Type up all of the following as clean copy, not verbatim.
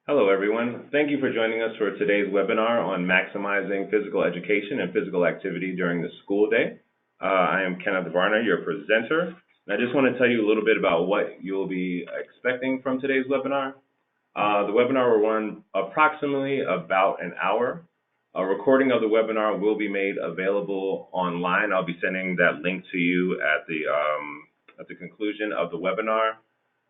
Hello, everyone. Thank you for joining us for today's webinar on maximizing physical education and physical activity during the school day. I am Kenneth Varner, your presenter. And I just want to tell you a little bit about what you'll be expecting from today's webinar. The webinar will run approximately about an hour. A recording of the webinar will be made available online. I'll be sending that link to you at the conclusion of the webinar.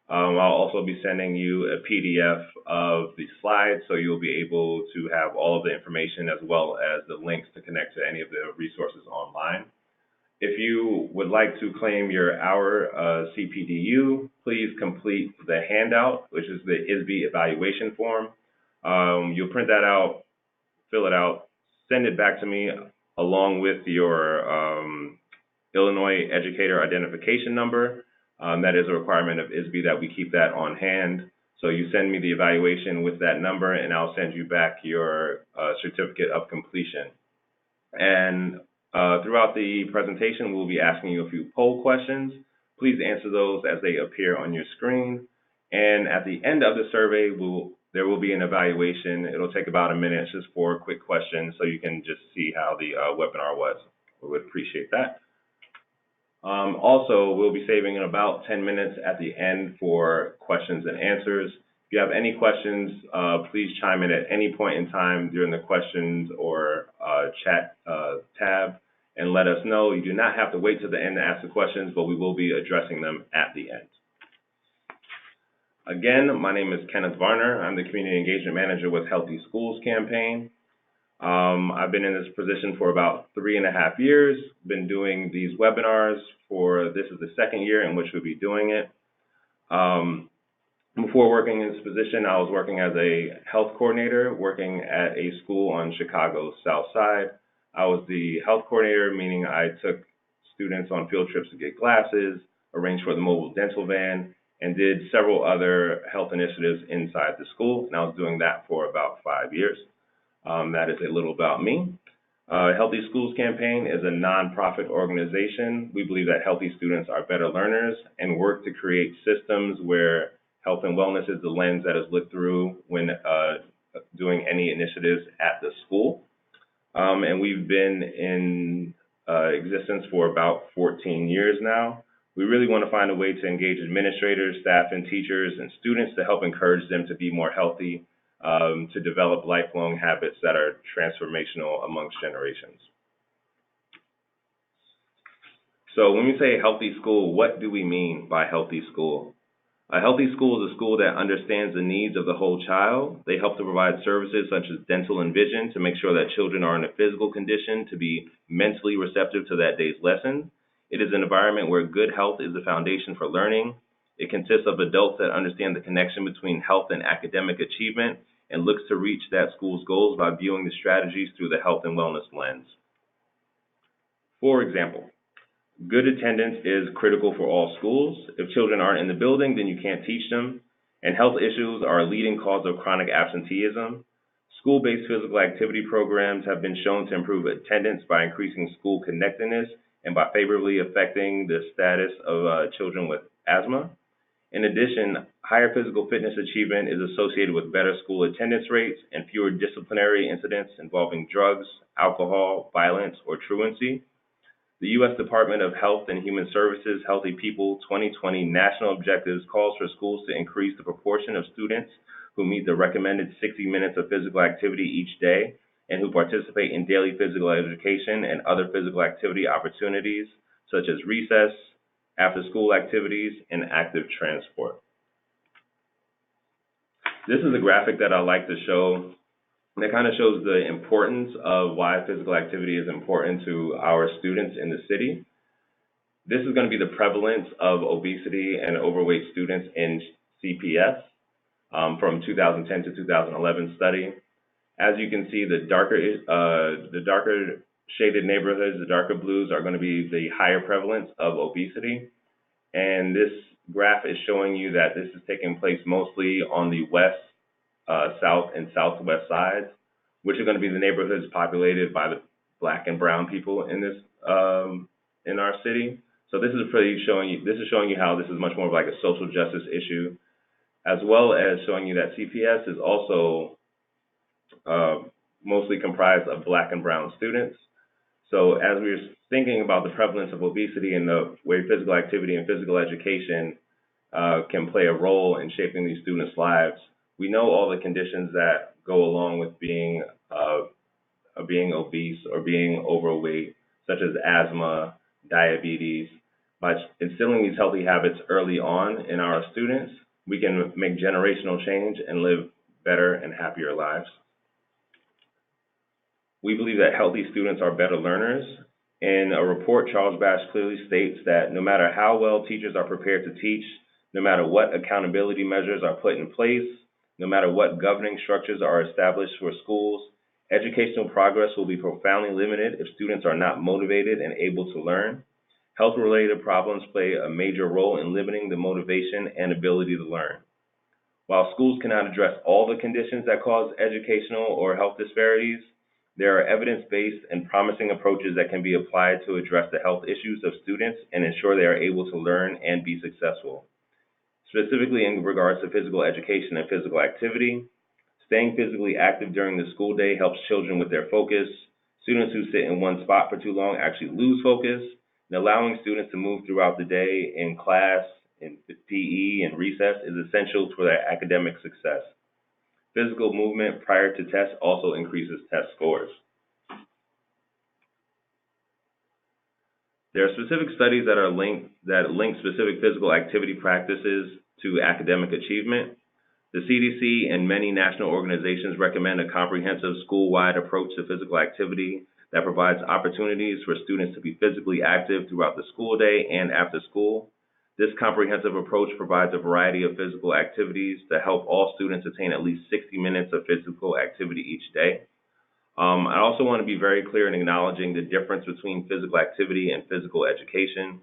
I'll also be sending you a PDF of the slides, so you'll be able to have all of the information as well as the links to connect to any of the resources online. If you would like to claim your hour CPDU, please complete the handout, which is the ISB evaluation form. You'll print that out, fill it out, send it back to me along with your Illinois Educator identification number. That is a requirement of ISB that we keep that on hand. So you send me the evaluation with that number, and I'll send you back your certificate of completion. And throughout the presentation, we'll be asking you a few poll questions. Please answer those as they appear on your screen. And at the end of the survey, there will be an evaluation. It'll take about a minute just for quick questions so you can just see how the webinar was. We would appreciate that. Also, we'll be saving about 10 minutes at the end for questions and answers. If you have any questions, please chime in at any point in time during the questions or chat tab and let us know. You do not have to wait till the end to ask the questions, but we will be addressing them at the end. Again, my name is Kenneth Varner. I'm the Community Engagement Manager with Healthy Schools Campaign. I've been in this position for about 3.5 years, been doing these webinars this is the second year in which we'll be doing it. Before working in this position, I was working as a health coordinator, working at a school on Chicago's South Side. I was the health coordinator, meaning I took students on field trips to get glasses, arranged for the mobile dental van, and did several other health initiatives inside the school, and I was doing that for about 5 years. That is a little about me. Healthy Schools Campaign is a nonprofit organization. We believe that healthy students are better learners and work to create systems where health and wellness is the lens that is looked through when doing any initiatives at the school. And we've been in existence for about 14 years now. We really want to find a way to engage administrators, staff, and teachers and students to help encourage them to be more healthy, to develop lifelong habits that are transformational amongst generations. So when we say healthy school, what do we mean by healthy school? A healthy school is a school that understands the needs of the whole child. They help to provide services such as dental and vision to make sure that children are in a physical condition to be mentally receptive to that day's lesson. It is an environment where good health is the foundation for learning. It consists of adults that understand the connection between health and academic achievement and looks to reach that school's goals by viewing the strategies through the health and wellness lens. For example, good attendance is critical for all schools. If children aren't in the building, then you can't teach them. And health issues are a leading cause of chronic absenteeism. School-based physical activity programs have been shown to improve attendance by increasing school connectedness and by favorably affecting the status of children with asthma. In addition, higher physical fitness achievement is associated with better school attendance rates and fewer disciplinary incidents involving drugs, alcohol, violence, or truancy. The U.S. Department of Health and Human Services Healthy People 2020 National Objectives calls for schools to increase the proportion of students who meet the recommended 60 minutes of physical activity each day and who participate in daily physical education and other physical activity opportunities such as recess, after-school activities, and active transport. This is a graphic that I like to show that kind of shows the importance of why physical activity is important to our students in the city. This is going to be the prevalence of obesity and overweight students in CPS from 2010 to 2011 study. As you can see, the darker shaded neighborhoods, the darker blues, are going to be the higher prevalence of obesity. And this graph is showing you that this is taking place mostly on the west, south, and southwest sides, which are going to be the neighborhoods populated by the Black and brown people in this in our city. So this is showing you how this is much more of like a social justice issue. as well as showing you that CPS is also mostly comprised of Black and brown students. So as we're thinking about the prevalence of obesity and the way physical activity and physical education can play a role in shaping these students' lives, we know all the conditions that go along with being obese or being overweight, such as asthma, diabetes. By instilling these healthy habits early on in our students, we can make generational change and live better and happier lives. We believe that healthy students are better learners. In a report, Charles Bash clearly states that no matter how well teachers are prepared to teach, no matter what accountability measures are put in place, no matter what governing structures are established for schools, educational progress will be profoundly limited if students are not motivated and able to learn. Health-related problems play a major role in limiting the motivation and ability to learn. While schools cannot address all the conditions that cause educational or health disparities, there are evidence-based and promising approaches that can be applied to address the health issues of students and ensure they are able to learn and be successful. Specifically in regards to physical education and physical activity, staying physically active during the school day helps children with their focus. Students who sit in one spot for too long actually lose focus, and allowing students to move throughout the day in class, in PE, and recess is essential for their academic success. Physical movement prior to tests also increases test scores. There are specific studies that link specific physical activity practices to academic achievement. The CDC and many national organizations recommend a comprehensive school-wide approach to physical activity that provides opportunities for students to be physically active throughout the school day and after school. This comprehensive approach provides a variety of physical activities to help all students attain at least 60 minutes of physical activity each day. I also want to be very clear in acknowledging the difference between physical activity and physical education.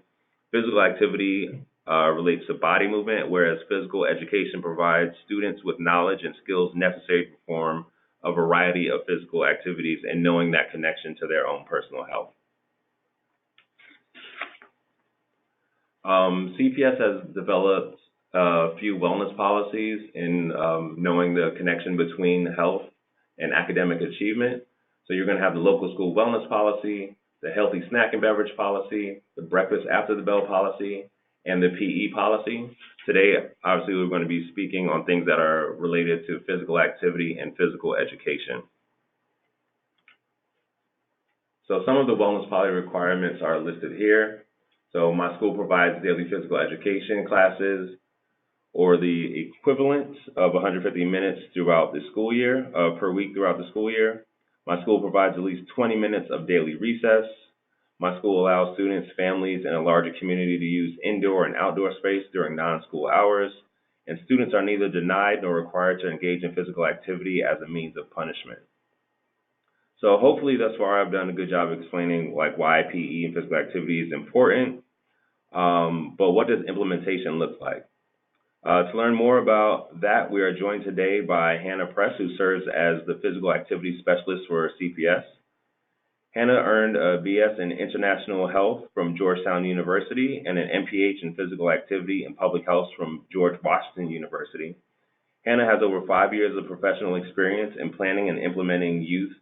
Physical activity relates to body movement, whereas physical education provides students with knowledge and skills necessary to perform a variety of physical activities and knowing that connection to their own personal health. CPS has developed a few wellness policies in knowing the connection between health and academic achievement. So you're going to have the local school wellness policy, the healthy snack and beverage policy, the breakfast after the bell policy, and the PE policy. Today, obviously, we're going to be speaking on things that are related to physical activity and physical education. So some of the wellness policy requirements are listed here. So my school provides daily physical education classes or the equivalent of 150 minutes throughout the school year, per week throughout the school year. My school provides at least 20 minutes of daily recess. My school allows students, families, and a larger community to use indoor and outdoor space during non-school hours, and students are neither denied nor required to engage in physical activity as a means of punishment. So hopefully thus far I've done a good job explaining why PE and physical activity is important, but what does implementation look like? To learn more about that, we are joined today by Hannah Press, who serves as the Physical Activity Specialist for CPS. Hannah earned a BS in International Health from Georgetown University and an MPH in Physical Activity and Public Health from George Washington University. Hannah has over 5 years of professional experience in planning and implementing youth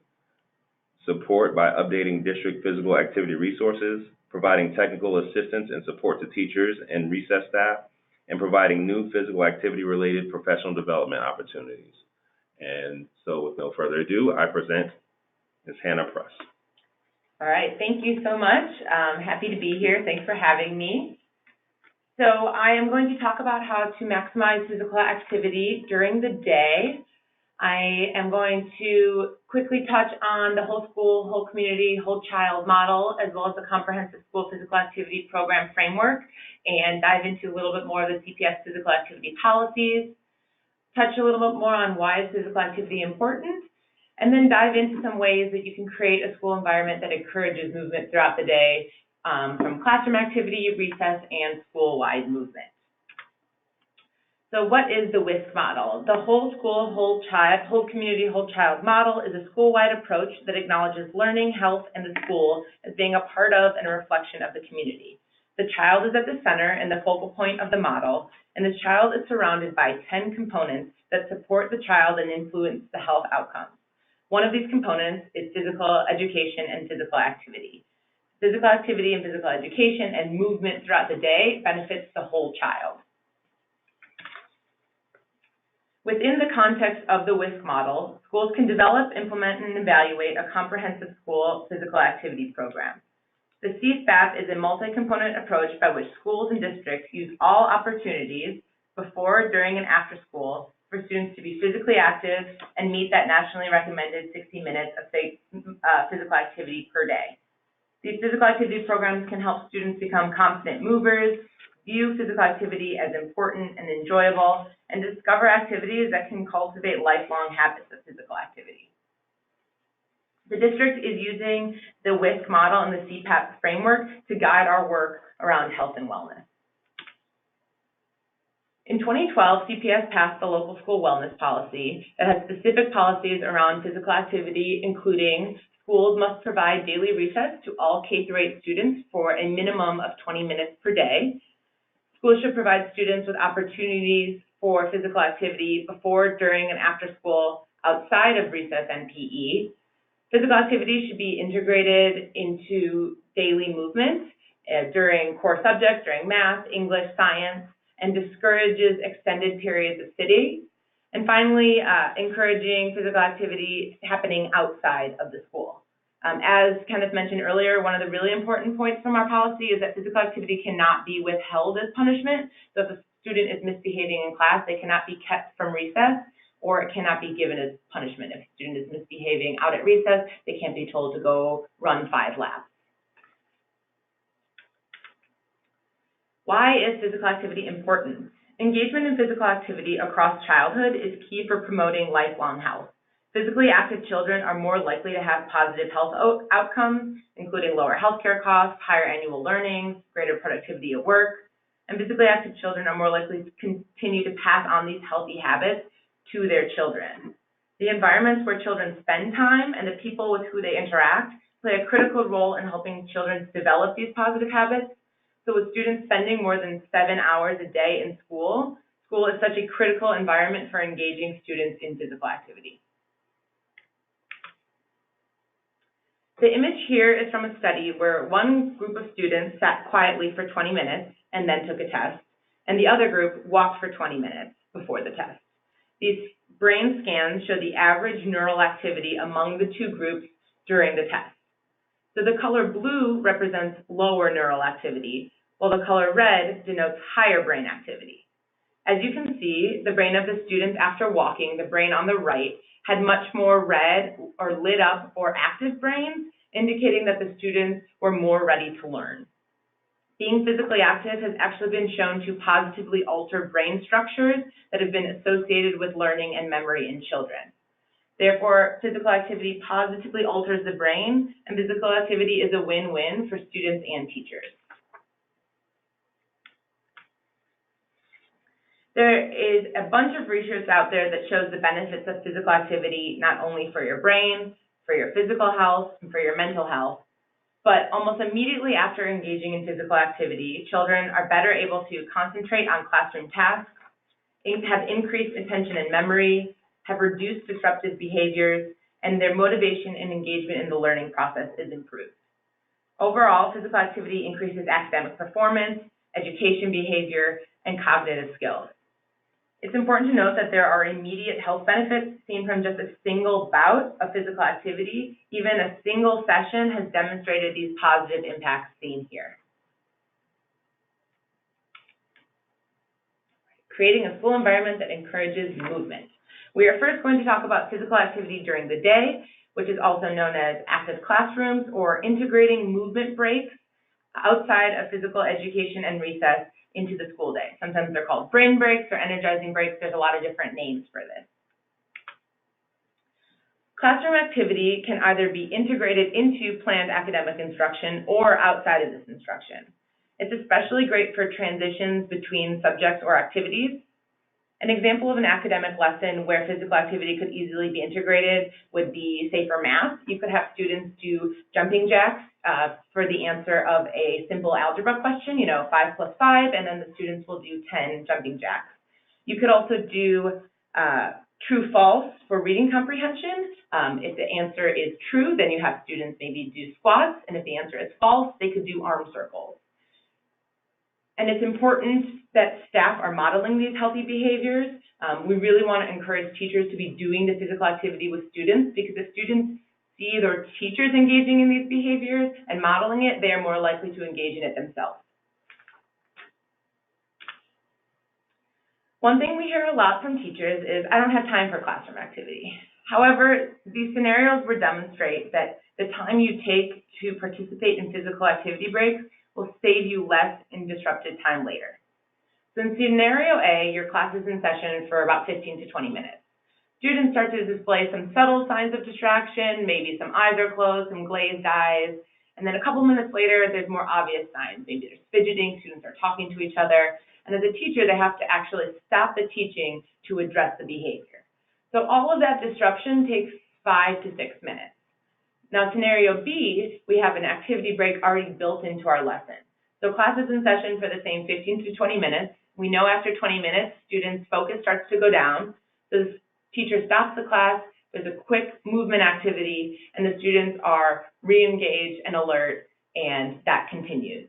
support by updating district physical activity resources, providing technical assistance and support to teachers and recess staff, and providing new physical activity-related professional development opportunities. And so with no further ado, I present Ms. Hannah Press. All right, thank you so much. Happy to be here. Thanks for having me. So I am going to talk about how to maximize physical activity during the day. I am going to quickly touch on the whole school, whole community, whole child model, as well as the comprehensive school physical activity program framework, and dive into a little bit more of the CPS physical activity policies, touch a little bit more on why is physical activity important, and then dive into some ways that you can create a school environment that encourages movement throughout the day, from classroom activity, recess, and school-wide movement. So what is the Wisc model? The whole school, whole child, whole community, whole child model is a school-wide approach that acknowledges learning, health, and the school as being a part of and a reflection of the community. The child is at the center and the focal point of the model, and the child is surrounded by 10 components that support the child and influence the health outcomes. One of these components is physical education and physical activity. Physical activity and physical education and movement throughout the day benefits the whole child. Within the context of the Wisc model, schools can develop, implement, and evaluate a comprehensive school physical activity program. The CSPAP is a multi-component approach by which schools and districts use all opportunities before, during, and after school for students to be physically active and meet that nationally recommended 60 minutes of physical activity per day. These physical activity programs can help students become confident movers, view physical activity as important and enjoyable, and discover activities that can cultivate lifelong habits of physical activity. The district is using the Wisc model and the CPAP framework to guide our work around health and wellness. In 2012, CPS passed the local school wellness policy that has specific policies around physical activity, including schools must provide daily recess to all K-8 students for a minimum of 20 minutes per day. Schools should provide students with opportunities for physical activity before, during, and after school outside of recess and PE. Physical activity should be integrated into daily movement during core subjects, during math, English, science, and discourages extended periods of sitting. And finally, encouraging physical activity happening outside of the school. As Kenneth mentioned earlier, one of the really important points from our policy is that physical activity cannot be withheld as punishment. So if a student is misbehaving in class, they cannot be kept from recess, or it cannot be given as punishment. If a student is misbehaving out at recess, they can't be told to go run 5 laps. Why is physical activity important? Engagement in physical activity across childhood is key for promoting lifelong health. Physically active children are more likely to have positive health outcomes, including lower healthcare costs, higher annual learning, greater productivity at work, and physically active children are more likely to continue to pass on these healthy habits to their children. The environments where children spend time and the people with who they interact play a critical role in helping children develop these positive habits. So with students spending more than 7 hours a day in school, school is such a critical environment for engaging students in physical activity. The image here is from a study where one group of students sat quietly for 20 minutes and then took a test, and the other group walked for 20 minutes before the test. These brain scans show the average neural activity among the two groups during the test. So the color blue represents lower neural activity, while the color red denotes higher brain activity. As you can see, the brain of the students after walking, the brain on the right, had much more red or lit up or active brains, indicating that the students were more ready to learn. Being physically active has actually been shown to positively alter brain structures that have been associated with learning and memory in children. Therefore, physical activity positively alters the brain, and physical activity is a win-win for students and teachers. There is a bunch of research out there that shows the benefits of physical activity, not only for your brain, for your physical health, and for your mental health, but almost immediately after engaging in physical activity, children are better able to concentrate on classroom tasks, have increased attention and memory, have reduced disruptive behaviors, and their motivation and engagement in the learning process is improved. Overall, physical activity increases academic performance, education behavior, and cognitive skills. It's important to note that there are immediate health benefits seen from just a single bout of physical activity. Even a single session has demonstrated these positive impacts seen here. Creating a school environment that encourages movement. We are first going to talk about physical activity during the day, which is also known as active classrooms, or integrating movement breaks outside of physical education and recess into the school day. Sometimes they're called brain breaks or energizing breaks. There's a lot of different names for this. Classroom activity can either be integrated into planned academic instruction or outside of this instruction. It's especially great for transitions between subjects or activities. An example of an academic lesson where physical activity could easily be integrated would be, say, for math. You could have students do jumping jacks for the answer of a simple algebra question, 5 plus 5, and then the students will do 10 jumping jacks. You could also do true-false for reading comprehension. If the answer is true, then you have students maybe do squats, and if the answer is false, they could do arm circles. And it's important that staff are modeling these healthy behaviors. We really want to encourage teachers to be doing the physical activity with students, because if students see their teachers engaging in these behaviors and modeling it, they are more likely to engage in it themselves. One thing we hear a lot from teachers is, I don't have time for classroom activity. However, these scenarios will demonstrate that the time you take to participate in physical activity breaks will save you less in disrupted time later. So in scenario A, your class is in session for about 15 to 20 minutes. Students start to display some subtle signs of distraction, maybe some eyes are closed, some glazed eyes, and then a couple minutes later, there's more obvious signs. Maybe there's fidgeting, students are talking to each other, and as a teacher, they have to actually stop the teaching to address the behavior. So all of that disruption takes 5 to 6 minutes. Now, scenario B, we have an activity break already built into our lesson. So class is in session for the same 15 to 20 minutes. We know after 20 minutes, students' focus starts to go down. The teacher stops the class, there's a quick movement activity, and the students are re-engaged and alert, and that continues.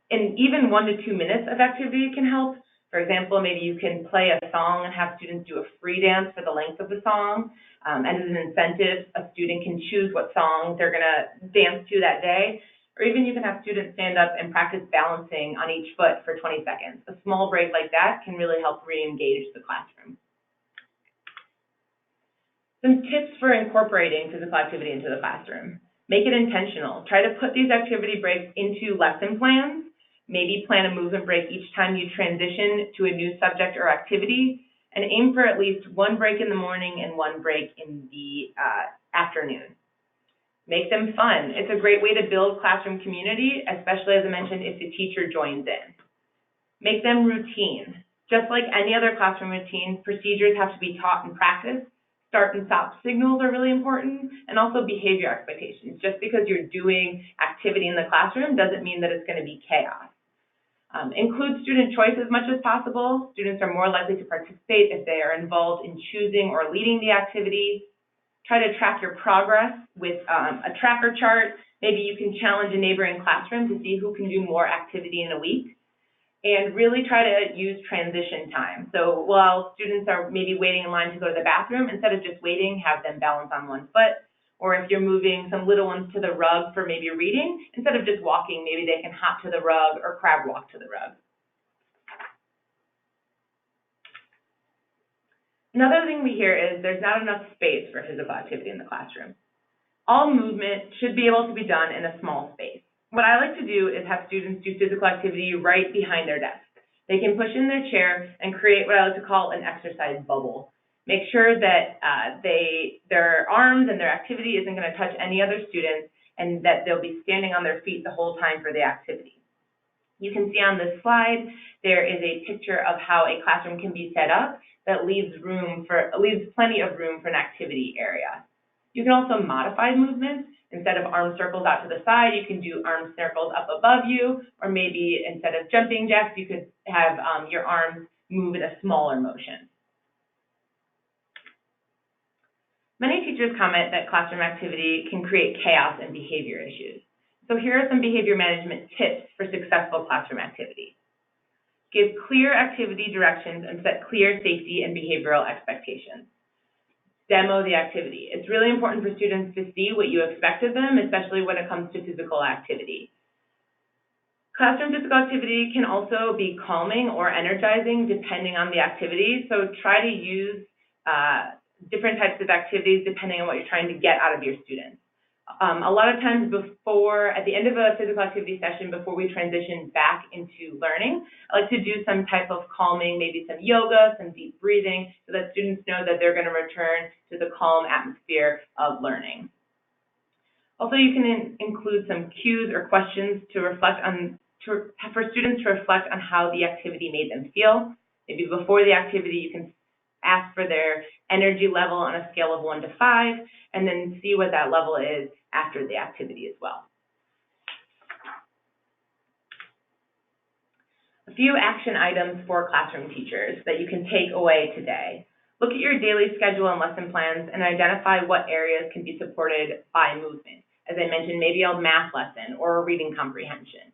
And even 1 to 2 minutes of activity can help. For example, maybe you can play a song and have students do a free dance for the length of the song. And as an incentive, a student can choose what song they're going to dance to that day. Or even you can have students stand up and practice balancing on each foot for 20 seconds. A small break like that can really help re-engage the classroom. Some tips for incorporating physical activity into the classroom. Make it intentional. Try to put these activity breaks into lesson plans. Maybe plan a movement break each time you transition to a new subject or activity, and aim for at least 1 break in the morning and 1 break in the afternoon. Make them fun. It's a great way to build classroom community, especially, as I mentioned, if the teacher joins in. Make them routine. Just like any other classroom routine, procedures have to be taught and practiced. Start and stop signals are really important, and also behavior expectations. Just because you're doing activity in the classroom doesn't mean that it's going to be chaos. Include student choice as much as possible. Students are more likely to participate if they are involved in choosing or leading the activity. Try to track your progress with a tracker chart. Maybe you can challenge a neighboring classroom to see who can do more activity in a week. And really try to use transition time. So while students are maybe waiting in line to go to the bathroom, instead of just waiting, have them balance on 1 foot. Or if you're moving some little ones to the rug for maybe reading, instead of just walking, maybe they can hop to the rug or crab walk to the rug. Another thing we hear is there's not enough space for physical activity in the classroom. All movement should be able to be done in a small space. What I like to do is have students do physical activity right behind their desk. They can push in their chair and create what I like to call an exercise bubble. Make sure that their arms and their activity isn't going to touch any other students, and that they'll be standing on their feet the whole time for the activity. You can see on this slide, there is a picture of how a classroom can be set up that leaves plenty of room for an activity area. You can also modify movements. Instead of arm circles out to the side, you can do arm circles up above you, or maybe instead of jumping jacks, you could have your arms move in a smaller motion. Many teachers comment that classroom activity can create chaos and behavior issues. So here are some behavior management tips for successful classroom activity. Give clear activity directions and set clear safety and behavioral expectations. Demo the activity. It's really important for students to see what you expect of them, especially when it comes to physical activity. Classroom physical activity can also be calming or energizing depending on the activity, so try to use different types of activities depending on what you're trying to get out of your students. A lot of times at the end of a physical activity session, before we transition back into learning, I like to do some type of calming, maybe some yoga, some deep breathing, so that students know that they're going to return to the calm atmosphere of learning. Also, you can include some cues or questions for students to reflect on how the activity made them feel. Maybe before the activity, you can ask for their energy level on a scale of 1 to 5, and then see what that level is after the activity as well. A few action items for classroom teachers that you can take away today. Look at your daily schedule and lesson plans and identify what areas can be supported by movement. As I mentioned, maybe a math lesson or a reading comprehension.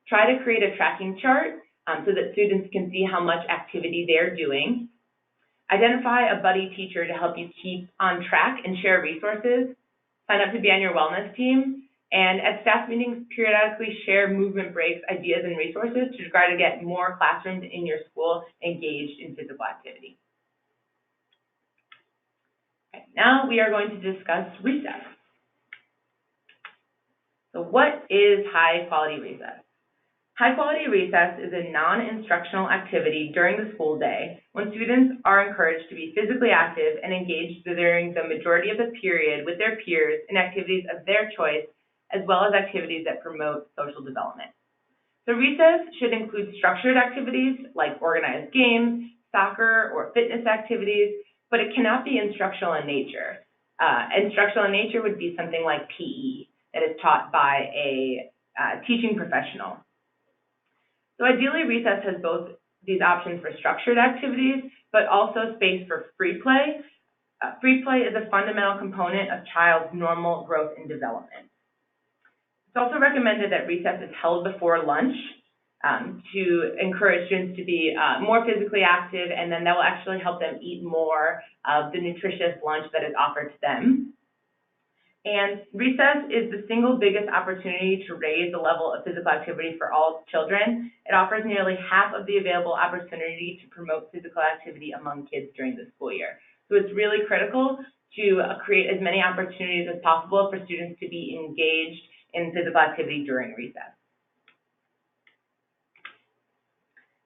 Try to create a tracking chart so that students can see how much activity they're doing. Identify a buddy teacher to help you keep on track and share resources. Sign up to be on your wellness team. And at staff meetings, periodically share movement breaks, ideas, and resources to try to get more classrooms in your school engaged in physical activity. Okay, now we are going to discuss recess. So what is high-quality recess? High-quality recess is a non-instructional activity during the school day when students are encouraged to be physically active and engaged during the majority of the period with their peers in activities of their choice, as well as activities that promote social development. So recess should include structured activities like organized games, soccer, or fitness activities, but it cannot be instructional in nature. Instructional in nature would be something like PE that is taught by a teaching professional. So ideally, recess has both these options for structured activities, but also space for free play. Free play is a fundamental component of child's normal growth and development. It's also recommended that recess is held before lunch to encourage students to be more physically active, and then that will actually help them eat more of the nutritious lunch that is offered to them. And recess is the single biggest opportunity to raise the level of physical activity for all children. It offers nearly half of the available opportunity to promote physical activity among kids during the school year. So it's really critical to create as many opportunities as possible for students to be engaged in physical activity during recess.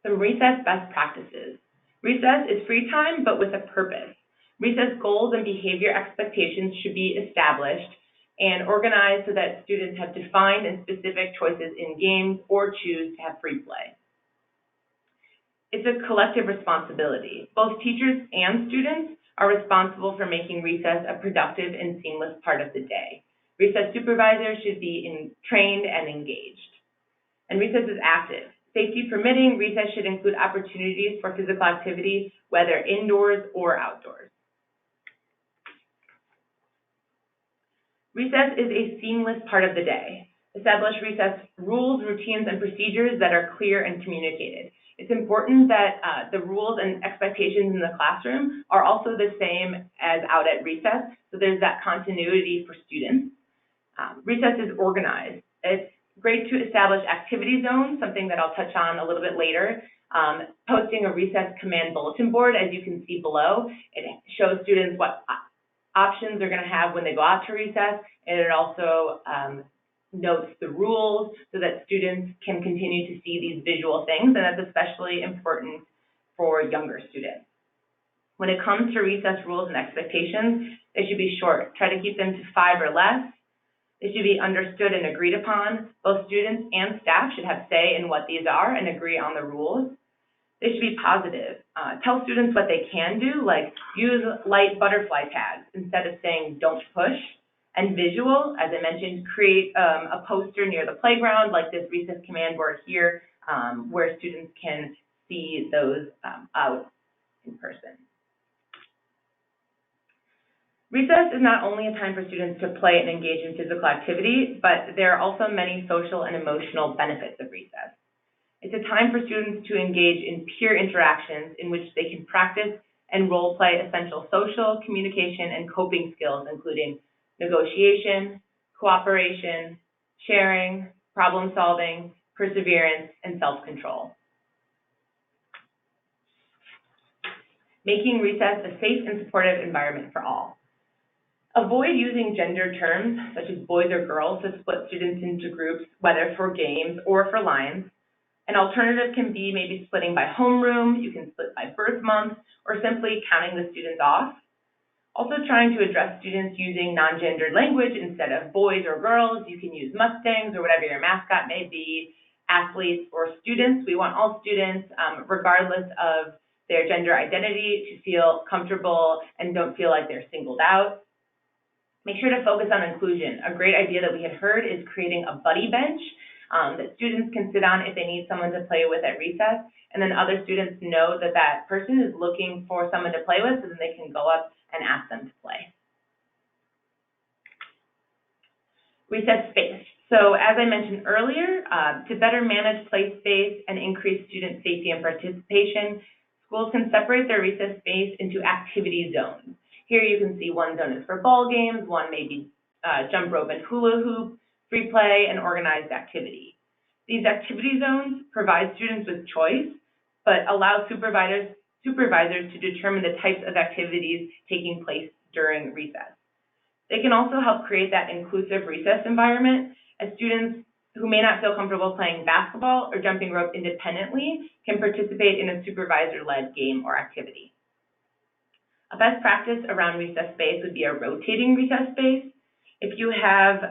Some recess best practices. Recess is free time, but with a purpose. Recess goals and behavior expectations should be established and organized so that students have defined and specific choices in games or choose to have free play. It's a collective responsibility. Both teachers and students are responsible for making recess a productive and seamless part of the day. Recess supervisors should be trained and engaged. And recess is active. Safety permitting, recess should include opportunities for physical activity, whether indoors or outdoors. Recess is a seamless part of the day. Establish recess rules, routines, and procedures that are clear and communicated. It's important that the rules and expectations in the classroom are also the same as out at recess, so there's that continuity for students. Recess is organized. It's great to establish activity zones, something that I'll touch on a little bit later. Posting a recess command bulletin board, as you can see below, it shows students what options they're going to have when they go out to recess, and it also notes the rules so that students can continue to see these visual things, and that's especially important for younger students. When it comes to recess rules and expectations, they should be short. Try to keep them to 5 or less. They should be understood and agreed upon. Both students and staff should have say in what these are and agree on the rules. They should be positive. Tell students what they can do, like use light butterfly tags instead of saying don't push. And visual, as I mentioned, create a poster near the playground, like this recess command board here, where students can see those out in person. Recess is not only a time for students to play and engage in physical activity, but there are also many social and emotional benefits of recess. It's a time for students to engage in peer interactions in which they can practice and role play essential social, communication, and coping skills, including negotiation, cooperation, sharing, problem solving, perseverance, and self-control. Making recess a safe and supportive environment for all. Avoid using gender terms, such as boys or girls, to split students into groups, whether for games or for lines. An alternative can be maybe splitting by homeroom, you can split by birth month, or simply counting the students off. Also trying to address students using non-gendered language instead of boys or girls. You can use Mustangs or whatever your mascot may be, athletes or students. We want all students, regardless of their gender identity, to feel comfortable and don't feel like they're singled out. Make sure to focus on inclusion. A great idea that we had heard is creating a buddy bench that students can sit on if they need someone to play with at recess, and then other students know that that person is looking for someone to play with, so then they can go up and ask them to play. Recess space. So as I mentioned earlier, to better manage play space and increase student safety and participation, schools can separate their recess space into activity zones. Here you can see one zone is for ball games, one may be jump rope and hula hoop, free play, and organized activity. These activity zones provide students with choice, but allow supervisors to determine the types of activities taking place during recess. They can also help create that inclusive recess environment, as students who may not feel comfortable playing basketball or jumping rope independently can participate in a supervisor-led game or activity. A best practice around recess space would be a rotating recess space. If you have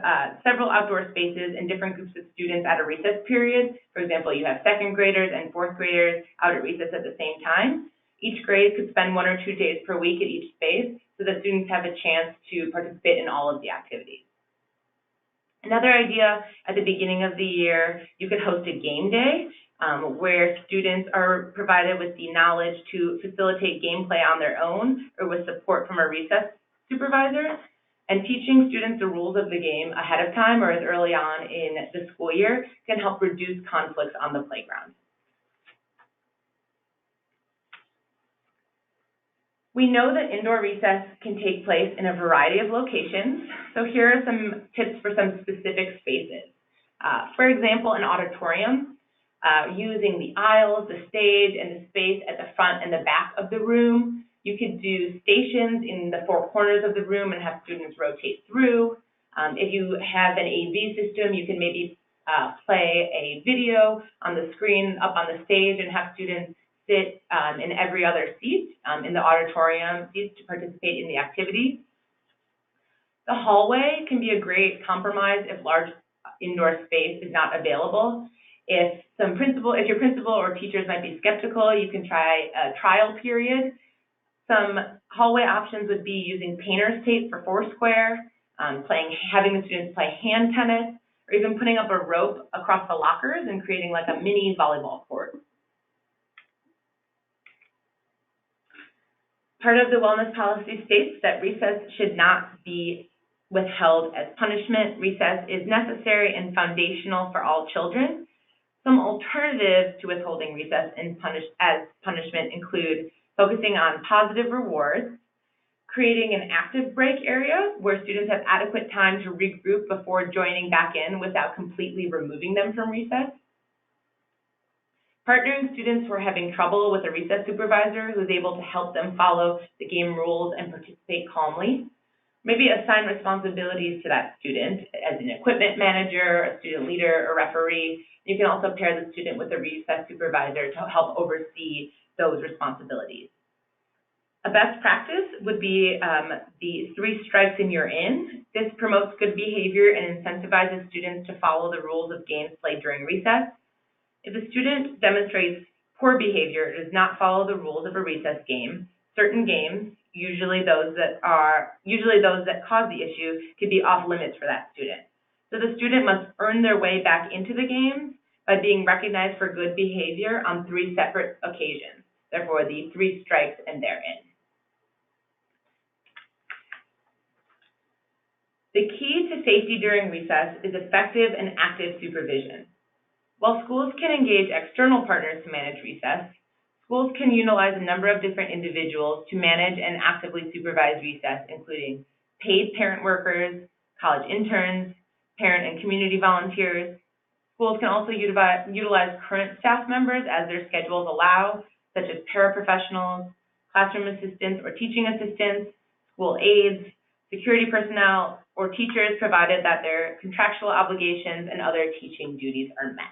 several outdoor spaces and different groups of students at a recess period, for example, you have second graders and fourth graders out at recess at the same time, each grade could spend 1 or 2 days per week at each space so that students have a chance to participate in all of the activities. Another idea, at the beginning of the year, you could host a game day where students are provided with the knowledge to facilitate gameplay on their own or with support from a recess supervisor. And teaching students the rules of the game ahead of time or as early on in the school year can help reduce conflicts on the playground. We know that indoor recess can take place in a variety of locations, so here are some tips for some specific spaces. For example, an auditorium, using the aisles, the stage, and the space at the front and the back of the room. You could do stations in the 4 corners of the room and have students rotate through. If you have an AV system, you can maybe play a video on the screen up on the stage and have students sit in every other seat in the auditorium seats to participate in the activity. The hallway can be a great compromise if large indoor space is not available. If your principal or teachers might be skeptical, you can try a trial period. Some hallway options would be using painter's tape for Foursquare, having the students play hand tennis, or even putting up a rope across the lockers and creating like a mini volleyball court. Part of the wellness policy states that recess should not be withheld as punishment. Recess is necessary and foundational for all children. Some alternatives to withholding recess as punishment include focusing on positive rewards, creating an active break area where students have adequate time to regroup before joining back in without completely removing them from recess, partnering students who are having trouble with a recess supervisor who is able to help them follow the game rules and participate calmly. Maybe assign responsibilities to that student as an equipment manager, a student leader, or referee. You can also pair the student with a recess supervisor to help oversee those responsibilities. A best practice would be the 3 strikes and you're in. This promotes good behavior and incentivizes students to follow the rules of games played during recess. If a student demonstrates poor behavior or does not follow the rules of a recess game, certain games, usually those that cause the issue, could be off limits for that student. So the student must earn their way back into the games by being recognized for good behavior on 3 separate occasions. Therefore, the 3 strikes and they're in. The key to safety during recess is effective and active supervision. While schools can engage external partners to manage recess, schools can utilize a number of different individuals to manage and actively supervise recess, including paid parent workers, college interns, parent and community volunteers. Schools can also utilize current staff members as their schedules allow, such as paraprofessionals, classroom assistants or teaching assistants, school aides, security personnel, or teachers, provided that their contractual obligations and other teaching duties are met.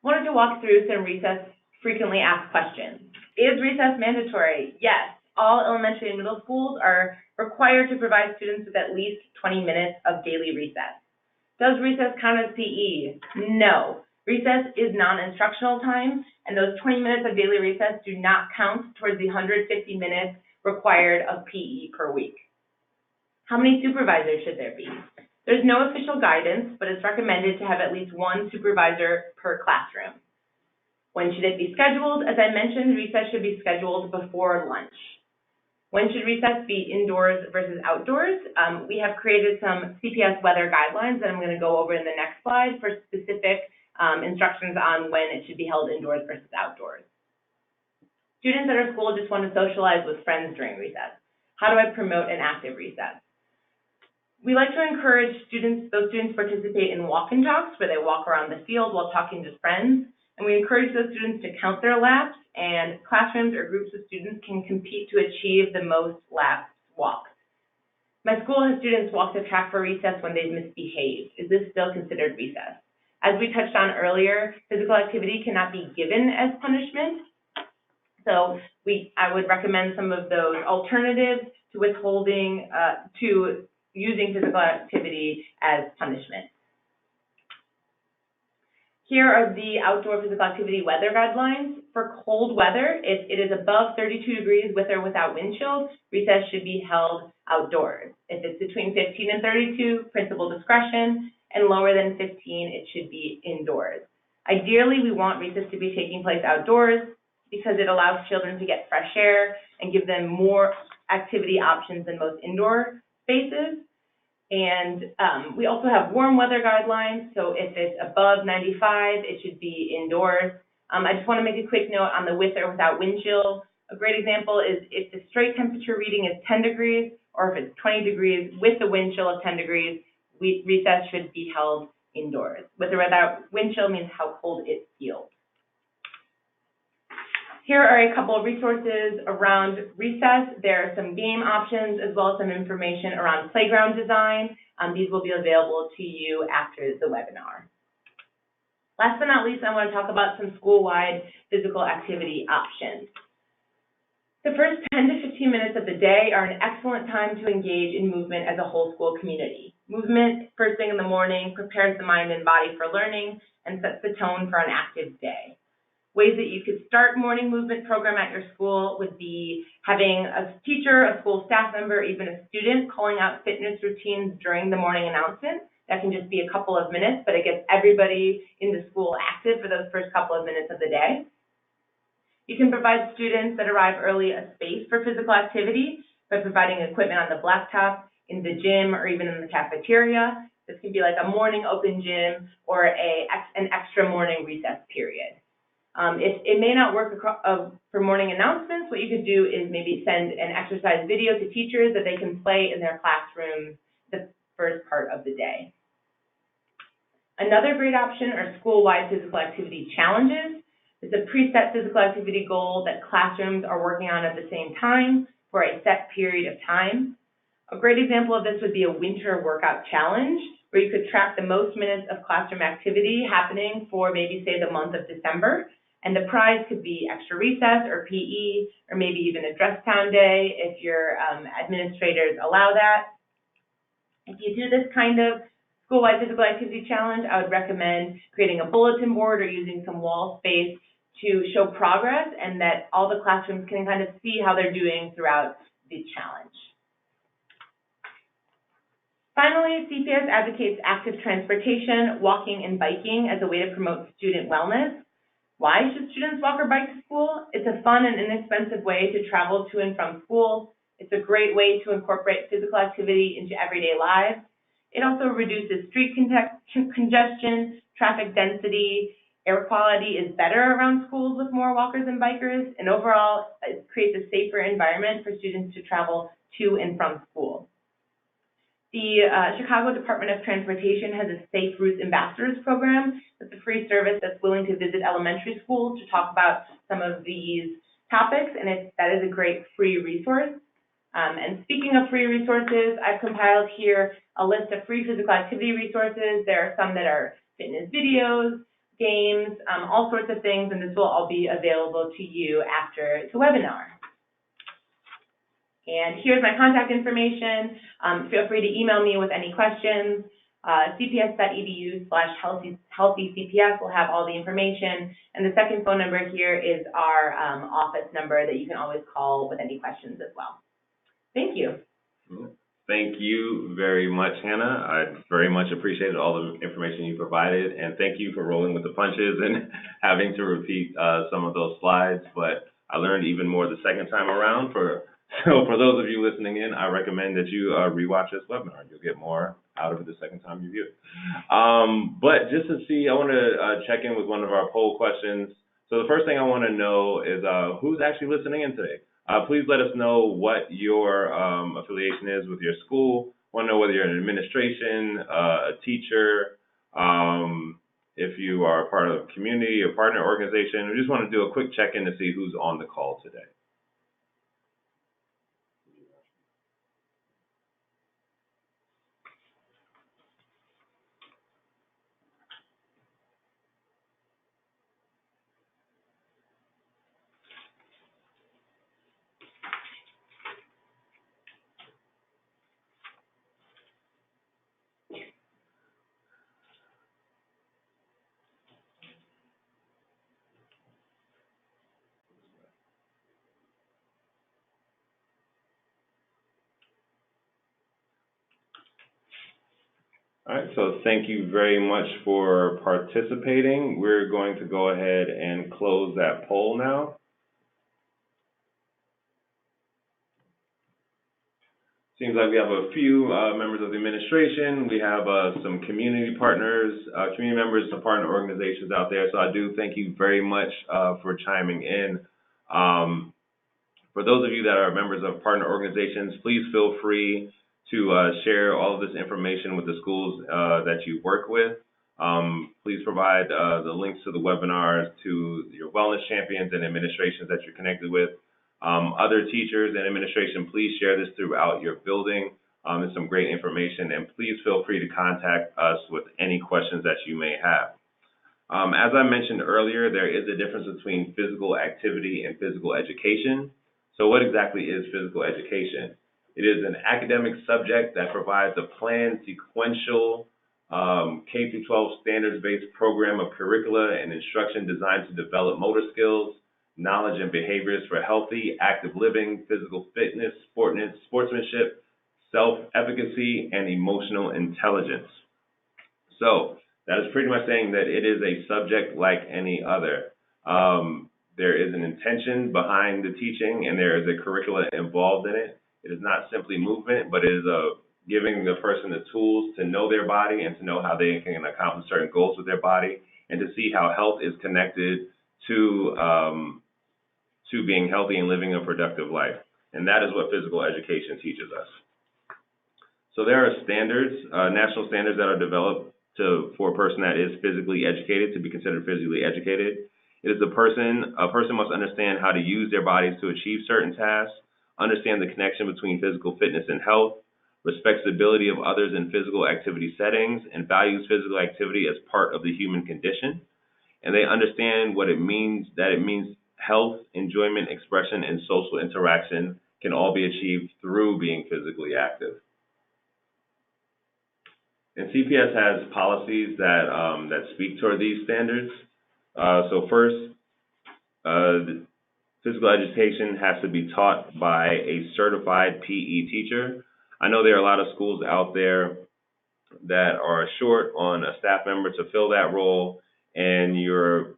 I wanted to walk through some recess frequently asked questions. Is recess mandatory? Yes. All elementary and middle schools are required to provide students with at least 20 minutes of daily recess. Does recess count as PE? No. Recess is non-instructional time, and those 20 minutes of daily recess do not count towards the 150 minutes required of PE per week. How many supervisors should there be? There's no official guidance, but it's recommended to have at least one supervisor per classroom. When should it be scheduled? As I mentioned, recess should be scheduled before lunch. When should recess be indoors versus outdoors? We have created some CPS weather guidelines that I'm going to go over in the next slide for specific instructions on when it should be held indoors versus outdoors. Students at our school just want to socialize with friends during recess. How do I promote an active recess? We like to encourage those students participate in walk and talks where they walk around the field while talking to friends. And we encourage those students to count their laps, and classrooms or groups of students can compete to achieve the most laps walked. My school has students walk the track for recess when they've misbehaved. Is this still considered recess? As we touched on earlier, physical activity cannot be given as punishment. So I would recommend some of those alternatives to withholding, to using physical activity as punishment. Here are the outdoor physical activity weather guidelines. For cold weather, if it is above 32 degrees with or without wind chill, recess should be held outdoors. If it's between 15 and 32, principal discretion, and lower than 15, it should be indoors. Ideally, we want recess to be taking place outdoors because it allows children to get fresh air and give them more activity options than most indoor spaces. And we also have warm weather guidelines, so if it's above 95, it should be indoors. I just want to make a quick note on the with or without wind chill. A great example is if the straight temperature reading is 10 degrees, or if it's 20 degrees with the wind chill of 10 degrees, recess should be held indoors. With or without wind chill means how cold it feels. Here are a couple of resources around recess. There are some game options as well as some information around playground design. These will be available to you after the webinar. Last but not least, I want to talk about some school-wide physical activity options. The first 10 to 15 minutes of the day are an excellent time to engage in movement as a whole school community. Movement first thing in the morning prepares the mind and body for learning and sets the tone for an active day. Ways that you could start morning movement program at your school would be having a teacher, a school staff member, even a student calling out fitness routines during the morning announcement. That can just be a couple of minutes, but it gets everybody in the school active for those first couple of minutes of the day. You can provide students that arrive early a space for physical activity by providing equipment on the blacktop, in the gym, or even in the cafeteria. This can be like a morning open gym or an extra morning recess period. It may not work for morning announcements. What you could do is maybe send an exercise video to teachers that they can play in their classroom the first part of the day. Another great option are school-wide physical activity challenges. It's a preset physical activity goal that classrooms are working on at the same time for a set period of time. A great example of this would be a winter workout challenge, where you could track the most minutes of classroom activity happening for maybe, say, the month of December. And the prize could be extra recess or PE, or maybe even a dress town day if your administrators allow that. If you do this kind of school-wide physical activity challenge, I would recommend creating a bulletin board or using some wall space to show progress and that all the classrooms can kind of see how they're doing throughout the challenge. Finally, CPS advocates active transportation, walking, and biking as a way to promote student wellness. Why should students walk or bike to school? It's a fun and inexpensive way to travel to and from school. It's a great way to incorporate physical activity into everyday lives. It also reduces street congestion, traffic density, air quality is better around schools with more walkers and bikers, and overall, it creates a safer environment for students to travel to and from school. The Chicago Department of Transportation has a Safe Routes Ambassadors program. It's a free service that's willing to visit elementary schools to talk about some of these topics, and that is a great free resource. And speaking of free resources, I've compiled here a list of free physical activity resources. There are some that are fitness videos, games, all sorts of things, and this will all be available to you after the webinar. And here's my contact information. Feel free to email me with any questions. CPS.edu/healthy CPS will have all the information. And the second phone number here is our office number that you can always call with any questions as well. Thank you. Thank you very much, Hannah. I very much appreciated all the information you provided, and thank you for rolling with the punches and having to repeat some of those slides, but I learned even more the second time around. So for those of you listening in, I recommend that you rewatch this webinar. You'll get more out of it the second time you view it. But just to see, I want to check in with one of our poll questions. So the first thing I want to know is who's actually listening in today? Please let us know what your affiliation is with your school. I want to know whether you're in administration, a teacher, if you are part of a community or partner organization. We just want to do a quick check-in to see who's on the call today. All right, so thank you very much for participating. We're going to go ahead and close that poll now. Seems like we have a few members of the administration. We have some community partners, community members, some partner organizations out there. So I do thank you very much for chiming in. For those of you that are members of partner organizations, please feel free to share all of this information with the schools that you work with. Please provide the links to the webinars to your wellness champions and administrations that you're connected with. Other teachers and administration, please share this throughout your building. It's some great information, and please feel free to contact us with any questions that you may have. As I mentioned earlier, there is a difference between physical activity and physical education. So what exactly is physical education? It is an academic subject that provides a planned, sequential, K-12 standards-based program of curricula and instruction designed to develop motor skills, knowledge and behaviors for healthy, active living, physical fitness, sportsmanship, self-efficacy, and emotional intelligence. So that is pretty much saying that it is a subject like any other. There is an intention behind the teaching, and there is a curricula involved in it. It is not simply movement, but it is giving the person the tools to know their body and to know how they can accomplish certain goals with their body, and to see how health is connected to being healthy and living a productive life. And that is what physical education teaches us. So there are standards, national standards that are developed for a person that is physically educated to be considered physically educated. It is a person must understand how to use their bodies to achieve certain tasks, understand the connection between physical fitness and health, respects the ability of others in physical activity settings, and values physical activity as part of the human condition. And they understand what it means, that it means health, enjoyment, expression, and social interaction can all be achieved through being physically active. And CPS has policies that speak toward these standards. So first, physical education has to be taught by a certified PE teacher. I know there are a lot of schools out there that are short on a staff member to fill that role, and you're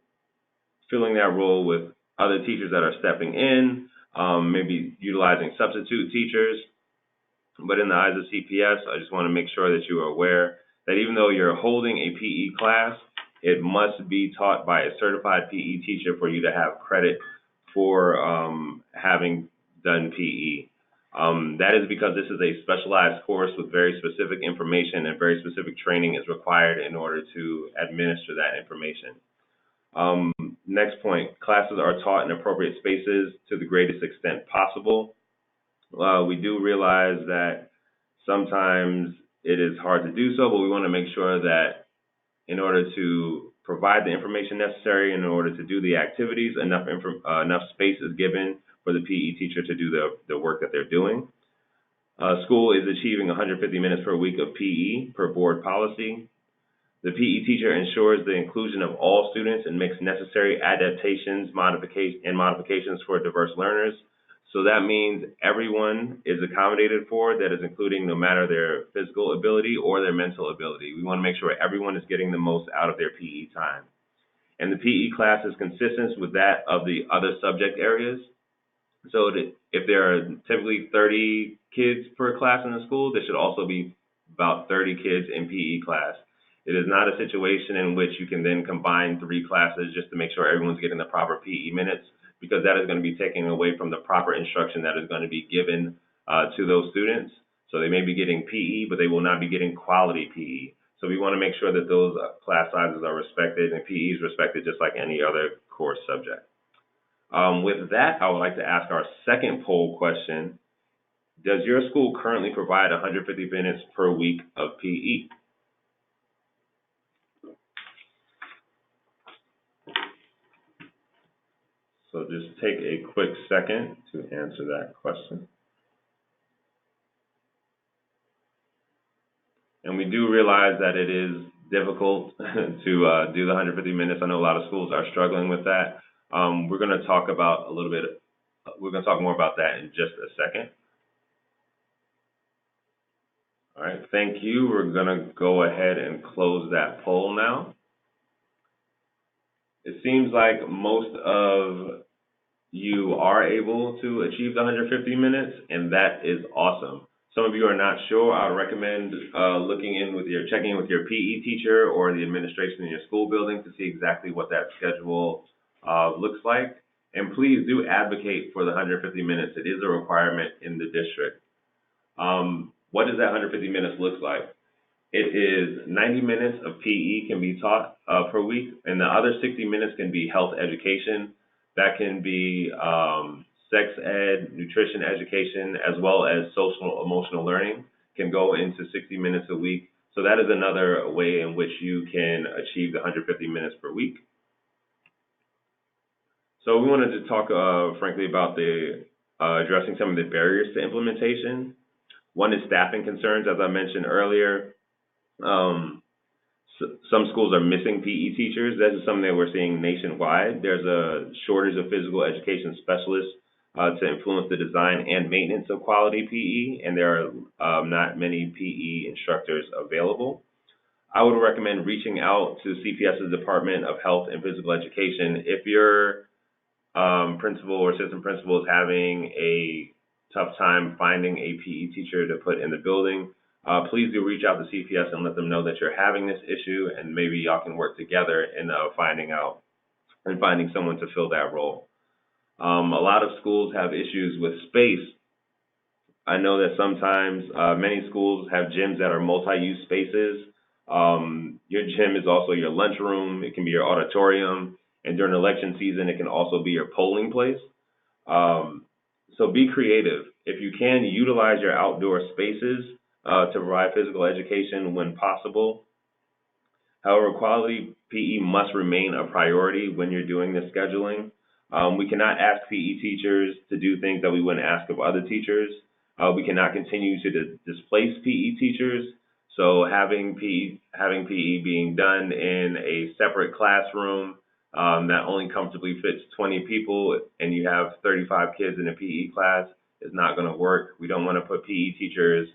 filling that role with other teachers that are stepping in, maybe utilizing substitute teachers. But in the eyes of CPS, I just want to make sure that you are aware that even though you're holding a PE class, it must be taught by a certified PE teacher for you to have credit for having done PE. That is because this is a specialized course with very specific information, and very specific training is required in order to administer that information. Next point, classes are taught in appropriate spaces to the greatest extent possible. We do realize that sometimes it is hard to do so, but we want to make sure that in order to provide the information necessary, in order to do the activities, enough space is given for the PE teacher to do the work that they're doing. School is achieving 150 minutes per week of PE per board policy. The PE teacher ensures the inclusion of all students and makes necessary adaptations, modifications for diverse learners. So that means everyone is accommodated for, that is including no matter their physical ability or their mental ability. We want to make sure everyone is getting the most out of their PE time. And the PE class is consistent with that of the other subject areas. So that if there are typically 30 kids per class in the school, there should also be about 30 kids in PE class. It is not a situation in which you can then combine 3 classes just to make sure everyone's getting the proper PE minutes, because that is going to be taking away from the proper instruction that is going to be given to those students. So they may be getting PE, but they will not be getting quality PE. So we want to make sure that those class sizes are respected and PE is respected just like any other course subject. With that, I would like to ask our second poll question. Does your school currently provide 150 minutes per week of PE? So just take a quick second to answer that question. And we do realize that it is difficult to do the 150 minutes. I know a lot of schools are struggling with that. We're going to talk more about that in just a second. All right, thank you. We're going to go ahead and close that poll now. It seems like most of you are able to achieve the 150 minutes, and that is awesome. Some of you are not sure. I would recommend checking in with your PE teacher or the administration in your school building to see exactly what that schedule looks like. And please do advocate for the 150 minutes. It is a requirement in the district. What does that 150 minutes look like? It is 90 minutes of PE can be taught per week, and the other 60 minutes can be health education. That can be sex ed, nutrition education, as well as social emotional learning can go into 60 minutes a week. So that is another way in which you can achieve the 150 minutes per week. So we wanted to talk, frankly, about addressing some of the barriers to implementation. One is staffing concerns, as I mentioned earlier. Some schools are missing PE teachers. That is something that we're seeing nationwide. There's a shortage of physical education specialists to influence the design and maintenance of quality PE, and there are not many PE instructors available. I would recommend reaching out to CPS's Department of Health and Physical Education. If your principal or assistant principal is having a tough time finding a PE teacher to put in the building, please do reach out to CPS and let them know that you're having this issue, and maybe y'all can work together in finding someone to fill that role. A lot of schools have issues with space. I know that sometimes many schools have gyms that are multi-use spaces. Your gym is also your lunchroom. It can be your auditorium. And during election season, it can also be your polling place. So be creative. If you can, utilize your outdoor spaces to provide physical education when possible. However, quality PE must remain a priority when you're doing the scheduling. We cannot ask PE teachers to do things that we wouldn't ask of other teachers. We cannot continue to displace PE teachers. So having PE being done in a separate classroom that only comfortably fits 20 people and you have 35 kids in a PE class is not going to work. We don't want to put PE teachers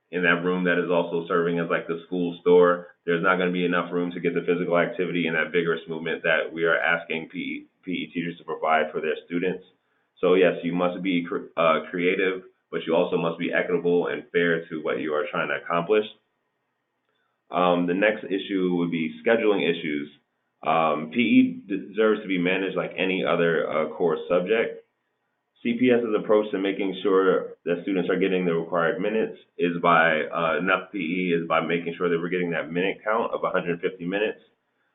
in that room that is also serving as like the school store. There's not going to be enough room to get the physical activity and that vigorous movement that we are asking PE teachers to provide for their students. So yes, you must be creative, but you also must be equitable and fair to what you are trying to accomplish. The next issue would be scheduling issues. PE deserves to be managed like any other core subject. CPS's approach to making sure that students are getting the required minutes is by enough PE is by making sure that we're getting that minute count of 150 minutes.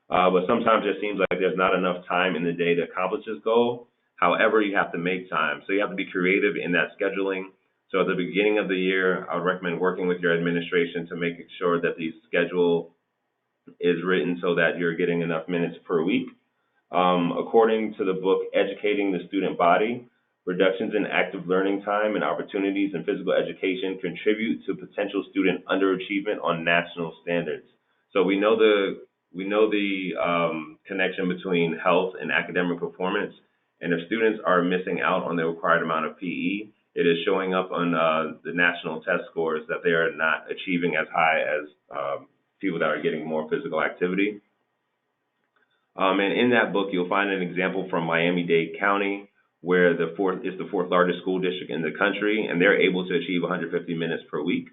But sometimes it seems like there's not enough time in the day to accomplish this goal. However, you have to make time. So you have to be creative in that scheduling. So at the beginning of the year, I would recommend working with your administration to make sure that the schedule is written so that you're getting enough minutes per week. According to the book, Educating the Student Body, Reductions in active learning time and opportunities in physical education contribute to potential student underachievement on national standards. So we know the connection between health and academic performance, and if students are missing out on the required amount of PE, it is showing up on the national test scores that they are not achieving as high as people that are getting more physical activity. And in that book, you'll find an example from Miami-Dade County, where the fourth largest school district in the country, and they're able to achieve 150 minutes per week.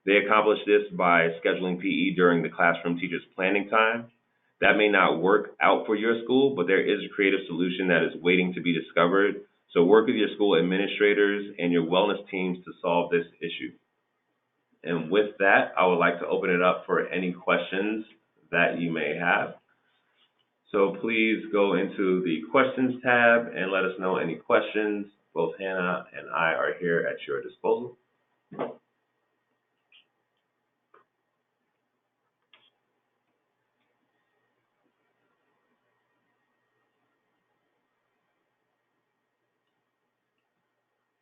They accomplish this by scheduling PE during the classroom teacher's planning time. That may not work out for your school, but there is a creative solution that is waiting to be discovered. So work with your school administrators and your wellness teams to solve this issue. And with that, I would like to open it up for any questions that you may have. So please go into the questions tab and let us know any questions. Both Hannah and I are here at your disposal.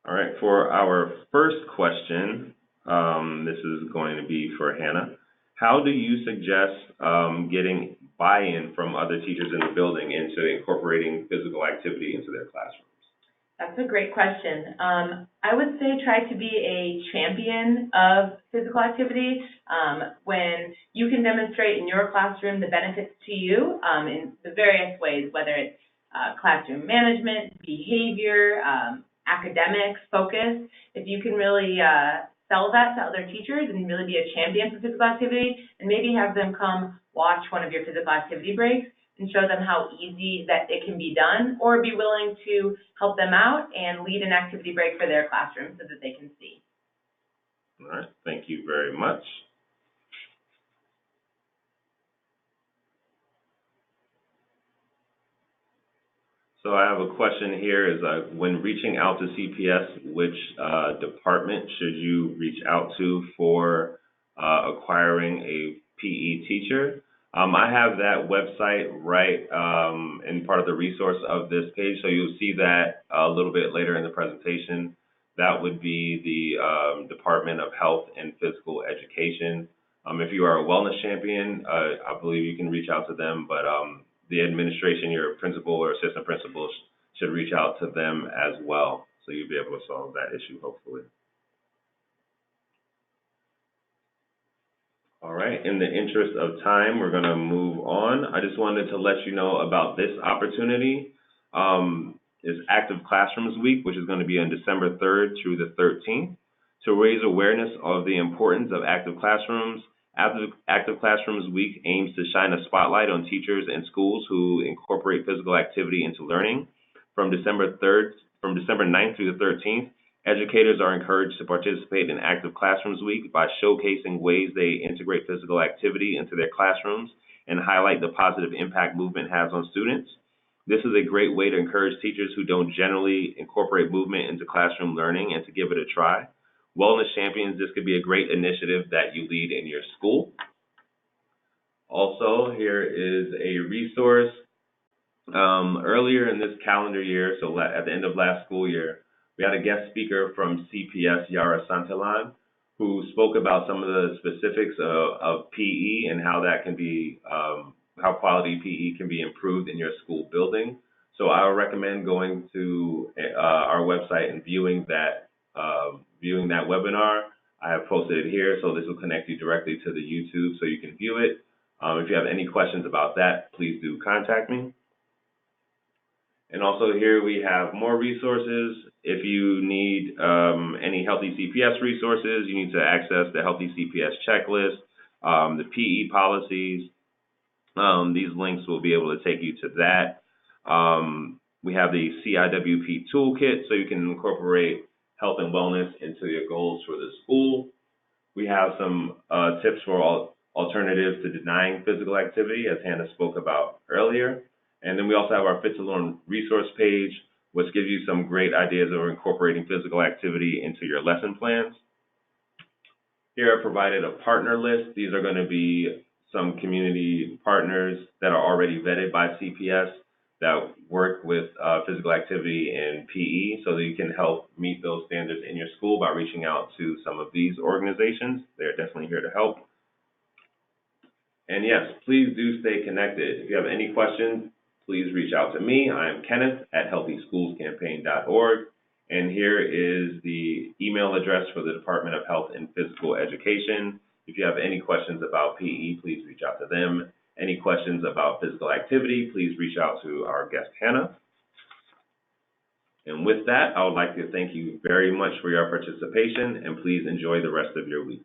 All right, for our first question, this is going to be for Hannah. How do you suggest getting buy-in from other teachers in the building into incorporating physical activity into their classrooms? That's a great question. I would say try to be a champion of physical activity. When you can demonstrate in your classroom the benefits to you in the various ways, whether it's classroom management, behavior, academics, focus, if you can really sell that to other teachers and really be a champion for physical activity, and maybe have them come watch one of your physical activity breaks and show them how easy that it can be done, or be willing to help them out and lead an activity break for their classroom so that they can see. All right, thank you very much. So I have a question here is when reaching out to CPS, which department should you reach out to for acquiring a PE teacher? I have that website right in part of the resource of this page, so you'll see that a little bit later in the presentation. That would be the Department of Health and Physical Education. If you are a wellness champion, I believe you can reach out to them, but the administration, your principal or assistant principals, should reach out to them as well, so you'll be able to solve that issue, hopefully. All right, in the interest of time, we're going to move on. I just wanted to let you know about this opportunity. Is Active Classrooms Week, which is going to be on December 3rd through the 13th. To raise awareness of the importance of active classrooms, Active Classrooms Week aims to shine a spotlight on teachers and schools who incorporate physical activity into learning. From December 9th through the 13th, educators are encouraged to participate in Active Classrooms Week by showcasing ways they integrate physical activity into their classrooms and highlight the positive impact movement has on students. This is a great way to encourage teachers who don't generally incorporate movement into classroom learning and to give it a try. Wellness champions, this could be a great initiative that you lead in your school. Also, here is a resource. Earlier in this calendar year, so at the end of last school year, we had a guest speaker from CPS, Yara Santalan, who spoke about some of the specifics of PE and how that can be, how quality PE can be improved in your school building. So I would recommend going to our website and viewing that webinar. I have posted it here, so this will connect you directly to the YouTube so you can view it. If you have any questions about that, please do contact me. And also here we have more resources. If you need any Healthy CPS resources, you need to access the Healthy CPS checklist, the PE policies. These links will be able to take you to that. We have the CIWP toolkit, so you can incorporate health and wellness into your goals for the school. We have some tips for alternatives to denying physical activity, as Hannah spoke about earlier. And then we also have our Fit to Learn resource page, which gives you some great ideas of incorporating physical activity into your lesson plans. Here I provided a partner list. These are going to be some community partners that are already vetted by CPS that work with physical activity and PE so that you can help meet those standards in your school by reaching out to some of these organizations. They're definitely here to help. And yes, please do stay connected. If you have any questions, please reach out to me. I am Kenneth at healthyschoolscampaign.org. And here is the email address for the Department of Health and Physical Education. If you have any questions about PE, please reach out to them. Any questions about physical activity, please reach out to our guest, Hannah. And with that, I would like to thank you very much for your participation, and please enjoy the rest of your week.